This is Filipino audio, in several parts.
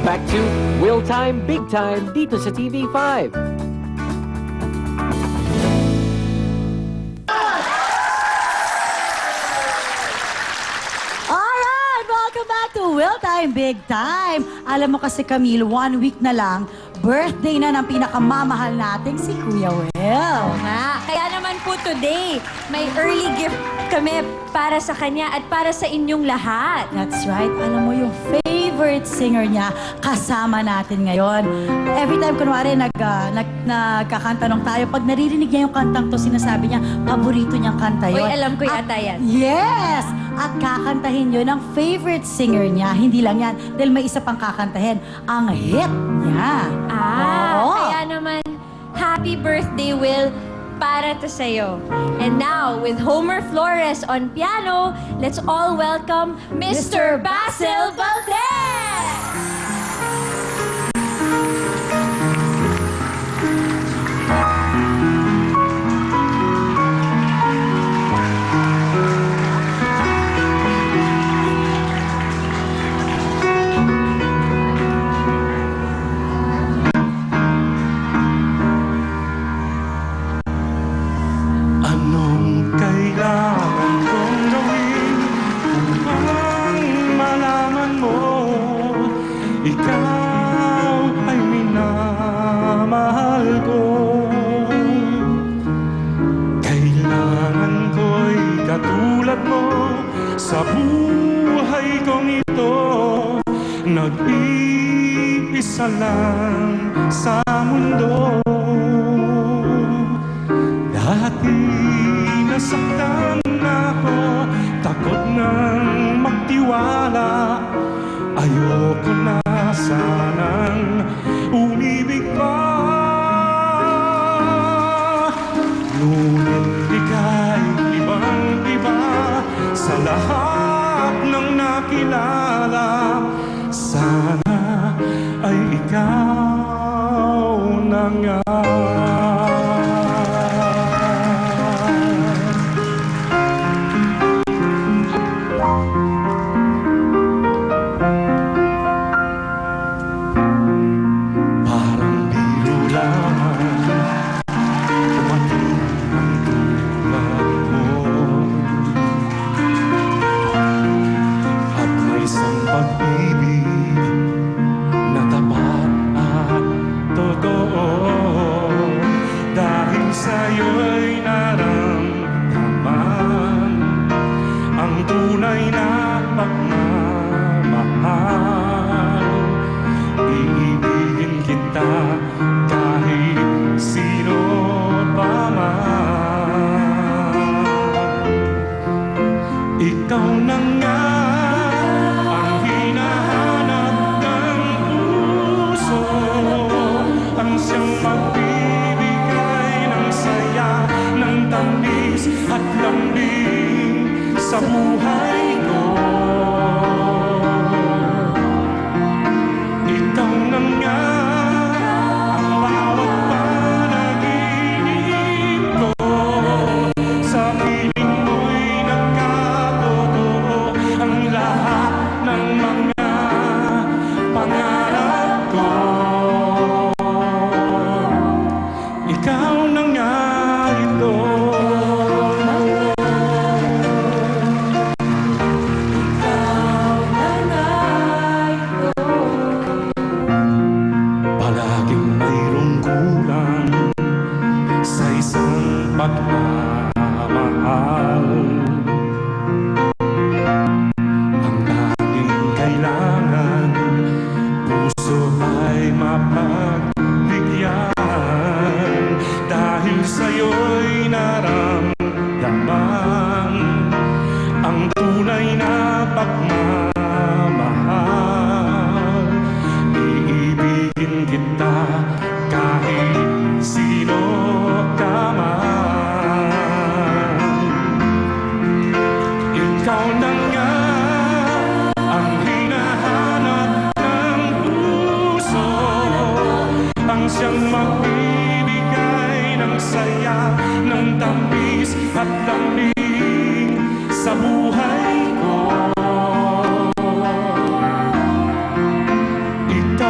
back to Will Time, Big Time dito sa TV5. Alright! Welcome back to Will Time, Big Time. Alam mo kasi, Camille, 1 week na lang, birthday na ng pinakamamahal nating si Kuya Will. Nga, kaya naman po today, may early gift kami para sa kanya at para sa inyong lahat. That's right. Alam mo, yung favorite singer niya, kasama natin ngayon. Every time, kunwari, nagkakantanong tayo, pag naririnig niya yung kantang to, sinasabi niya, paborito niyang kanta yun. Uy, alam ko yata yan. Yes! At kakantahin yun ng favorite singer niya. Hindi lang yan, dahil may isa pang kakantahin, ang hit niya. Oo. Kaya naman, happy birthday, Will, para to sa'yo. And now, with Homer Flores on piano, let's all welcome Mr. Basil Valdez! Anong kailangan kong gawin upang malaman mo ikaw ay minamahal ko? Kailangan ko'y katulad mo sa buhay kong ito. Nag-iisa lang sa mundo. Dati nasaktan ako, takot nang magtiwala. Ayoko na sanang umibig pa. Ngunit ika'y ibang-iba sa lahat ng nakilala. Sana ay ikaw na nga. Sa'yo'y naramdaman ang tunay na pagmamahal. Iibigin kita kahit sino pa man. Ikaw na nga ang hinahanap ng puso, ang siyang ng tamis at lambing sa buhay ko. Ikaw na nga ang bawat panaginip ko. Sa piling mo'y nagkatotoo ang lahat ng mga pangarap ko. Ikaw na nga ito. Palaging mayroong kulang sa isang pagmamahal. Ang tanging kailangan, puso ay mapagbigyan. Dahil sa'yo'y naramdaman ang tunay na pagmamahal. Iibigin kita kahit sino ka man. Ikaw na nga ang hinahanap ng puso, ang siyang magbibigay ng saya, ng tamis at lambing sa buhay ko. Ikaw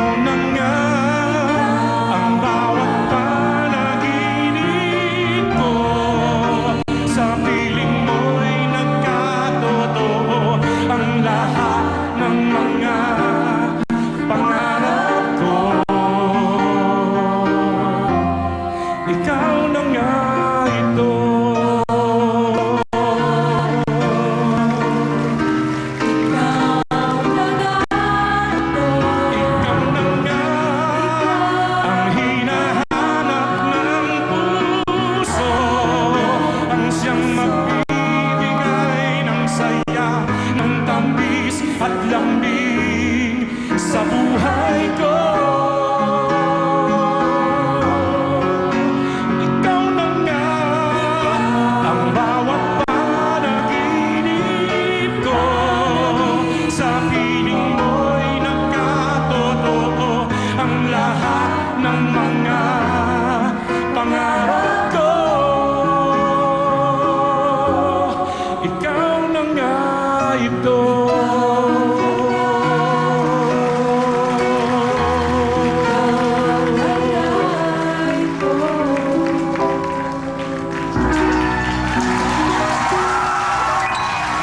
buhay ko. Ikaw na nga ang bawat panaginip ko. Sa piling mo'y nagkatotoo ang lahat ng mga pangarap ko. Ikaw na nga ito.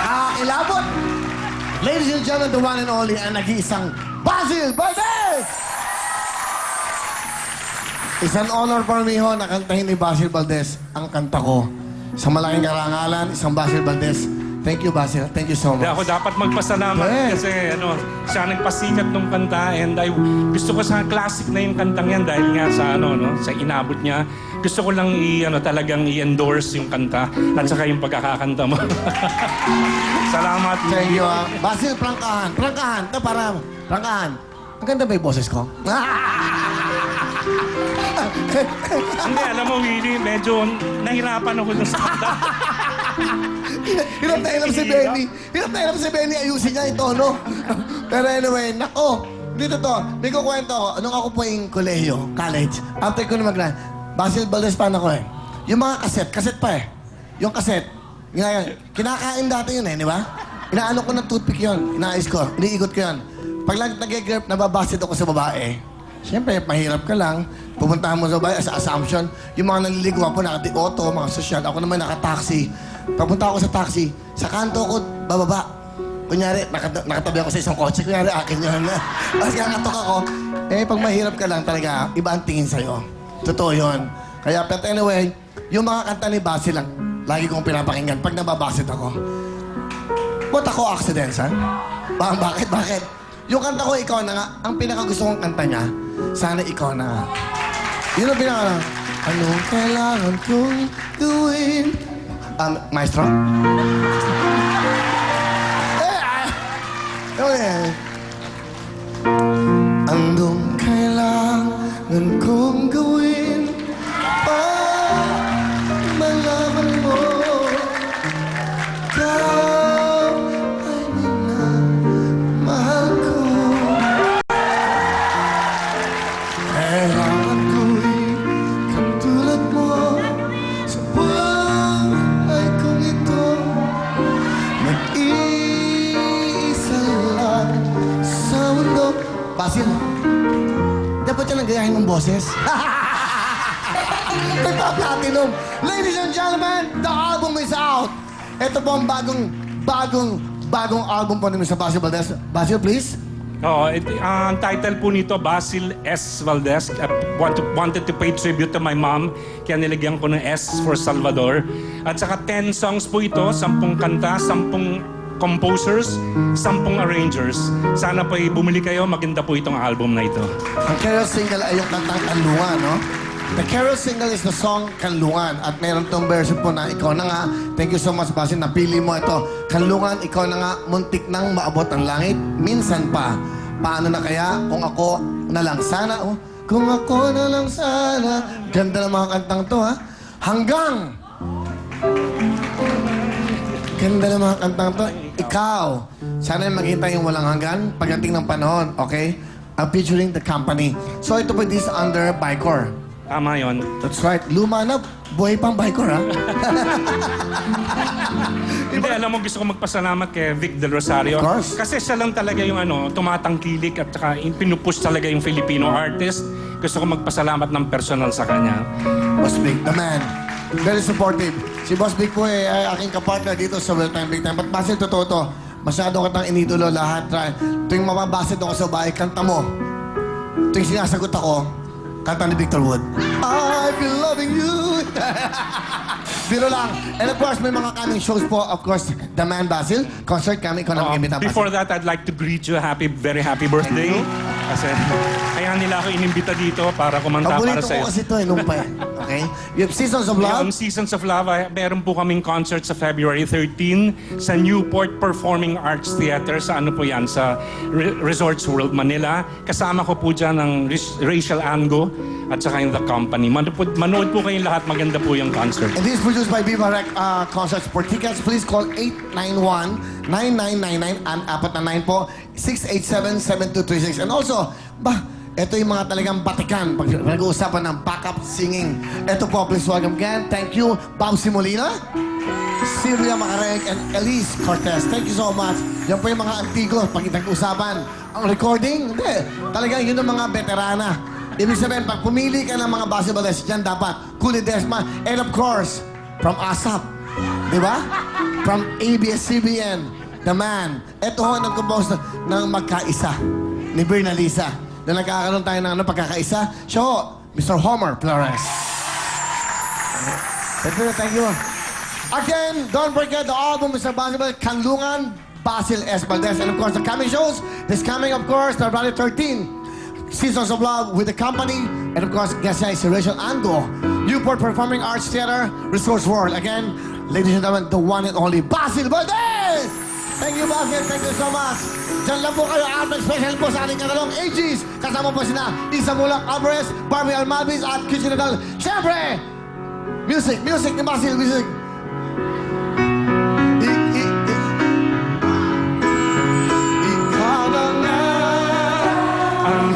Nakakilabot! Ladies and gentlemen, the one and only ang nag-iisang Basil Valdez! Isang honor for me ho na kantahin ni Basil Valdez ang kanta ko. Sa malaking karangalan, isang Basil Valdez. Thank you, Basil. Thank you so much. Hindi ako dapat magpasalamat Yes. kasi siya nagpasikat ng kanta and gusto ko sa classic na yung kantang yan dahil nga sa sa inabot niya. Gusto ko lang talagang i-endorse yung kanta at saka yung pagkakakanta mo. Salamat. Thank you, Basil, prangkahan. Prangkahan. Ito para, prangkahan. Ang ganda ba yung boses ko? Hindi, alam mo, Willie, medyo nahirapan ako dun sa kanta. Hirap na hirap si Benny. Hirap na hirap si Benny. Ayusin niya yung tono. Pero anyway, nako. Dito to. May kukwento ko. Nung ako po yung kolehiyo, college, after ko na Basil Valdez pa ako eh. Yung mga kaset pa eh. Yung kaset. Kinakain dati yun eh, di ba? Inaano ko ng toothpick yun. Inaayos ko. Iniikot ko yun. Pag nag-grip, nababasit ako sa babae. Siyempre, mahirap ka lang. Pupuntahan mo sa babae sa assumption. Yung mga naliligawan po, naka-auto, mga sosyal. Ako naman naka-taxi. Papunta ako sa taxi. Sa kanto ko, bababa. Kunyari, nakatabi ako sa isang kotse. Kunyari, akin yun. Tapos kakatok ako. Eh, pag mahirap ka lang talaga, iba ang tingin sa'yo. Totoo yun. Kaya, but anyway, yung mga kanta ni Basil lang, lagi kong pinapakinggan pag nababasit ako. What ako accidents, ha? Bakit? Yung kanta ko, ikaw na nga. Ang pinakagusto kong kanta niya, sana ikaw na nga. Yun ang pinaka... Anong kailangan kong gawin? Maestro? Anong kailangan kong gawin para malaman mo ikaw ay minamahal ko. Kailangan ko'y katulad mo sa buhay kong ito. Mag-iisa lang sa mundo. Basil, dapat yan ang gayahin mong boses. Nagpa-platinum. Ladies and gentlemen, the album is out. Ito po ang bagong album po namin sa Basil Valdez. Basil, please. Oo, ang title po nito, Basil S. Valdez. I wanted to pay tribute to my mom, kaya nilagyan ko ng S for Salvador. At saka 10 songs po ito, 10 kanta, 10 composers, 10 arrangers. Sana po bumili kayo, maganda po itong album na ito. Ang carol single ay yung kantang Kanlungan, no? The carol single is the song Kanlungan. At meron tong version po na ikaw na nga. Thank you so much, Basil. Napili mo ito. Kanlungan, ikaw na nga. Muntik nang maabot ang langit. Minsan pa. Paano na kaya kung ako na lang sana? Oh, kung ako na lang sana. Ganda ng mga kantang to, ha? Hanggang! Ganda ng mga kantang to. Ikaw. Sana maghintay yung walang hanggan pagdating ng panahon, okay? Featuring The Company. So ito po this under Bicor. Tama yon. That's right. Luma na. Buhay pang Bicor, ha? Hindi, alam mo, gusto ko magpasalamat kay Vic Del Rosario. Of course. Kasi siya lang talaga yung tumatangkilik at saka pinupush talaga yung Filipino artist. Gusto ko magpasalamat ng personal sa kanya. Boss Big, the man. Very supportive. Si Boss Big po ay aking kapartner dito sa Well Time Big Time. But Basil, totoo to. Masyado kitang inidolo lahat. Tuwing mababasit ako sa bahay, kanta mo. Tuwing sinasagot ako, kanta ni Victor Wood. I've been loving you. Biro lang. And of course, may mga kaming shows po. Of course, The Man Basil. Concert kami. Ikaw na mag-imbita, Basil. Before that, I'd like to greet you very happy birthday. Kasi kaya nila ako inimbita dito para kumanta para Paborito sa'yo. ko kasi ito nung pa eh. Okay? You have Seasons of Love. Ngayon, Seasons of Love, meron po kaming concert sa February 13 sa Newport Performing Arts Theater. Sa ano po yan? Sa Resorts World Manila. Kasama ko po dyan ang Rachel Ango at saka yung The Company. Manood po kayong lahat. Maganda po yung concert. And this is produced by Viva Rec Concerts. For tickets, please call 891-9999 and apat na 9 po, 687-7236. And also, ito yung mga talagang batikan pag nag-uusapan ng backup singing. Ito po, please welcome again. Thank you, Bob Simolina, Silvia Macareg, and Elise Cortez. Thank you so much. Yan po yung mga antigo pag nag-uusapan. Ang recording, hindi. Talagang yun ang mga veterana. Ibig sabihin, pag pumili ka ng mga basketballers, dyan dapat Kuli Desma. And of course, from ASAP. Di ba? From ABS-CBN, the man. Ito ho, nag-compose ng Magkaisa ni Berna Lisa. Na nagkakaroon tayo ng pagkakaisa. Siya ho, Mr. Homer Flores. Thank you. Again, don't forget the album, Mr. Basketball, Kanlungan, Basil S. Valdez. And of course, the coming shows. This coming, of course, February 13. Seasons of Love with the Company. And of course, guest niya si Rachel Ango. Newport Performing Arts Theater, Resource World. Again, ladies and gentlemen, the one and only Basil Valdez! Thank you, Basil. Thank you so much. Diyan lang po kayo. Albert special po sa ating kanalong AGs. Kasama po sina Isa Mulak Alvarez, Barbie Almavis, at Kitchen Nadal. Siyempre, music ni Basil, music. Ikaw na nga ang